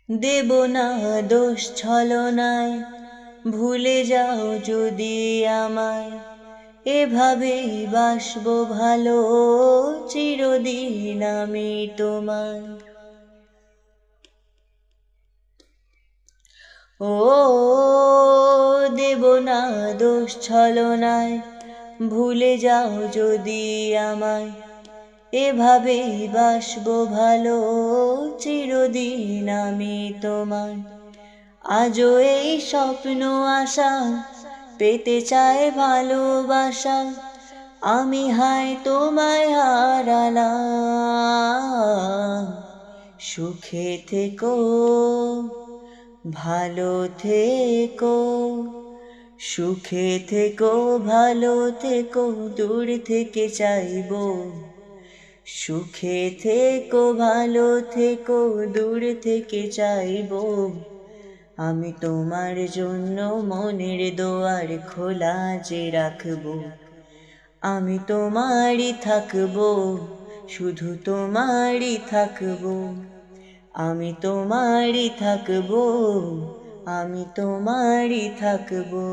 দেব না দোষ ছলনায়, ভুলে যাও যদি আমায়, এভাবেই বাসবো ভালো চিরদিন আমি তোমায়। ও দেব না দোষ ছলনায়, ভুলে যাও যদি আমায়, এভাবেই বাসবো ভালো চিরদিন আমি তোমায়। আজও এই স্বপ্ন আশা পেতে চায় ভালোবাসা, আমি হায় তোমায় হারালাম। সুখে থেকো, ভালো থেকো, সুখে থেকো, ভালো থেকো, দূর থেকে চাইবো। সুখে থেকো, ভালো থেকো, দূর থেকে চাইবো। আমি তোমার জন্য মনের দুয়ার খোলা যে রাখবো। আমি তোমারই থাকবো, শুধু তোমারই থাকবো। আমি তোমারই থাকবো, আমি তোমারই থাকবো।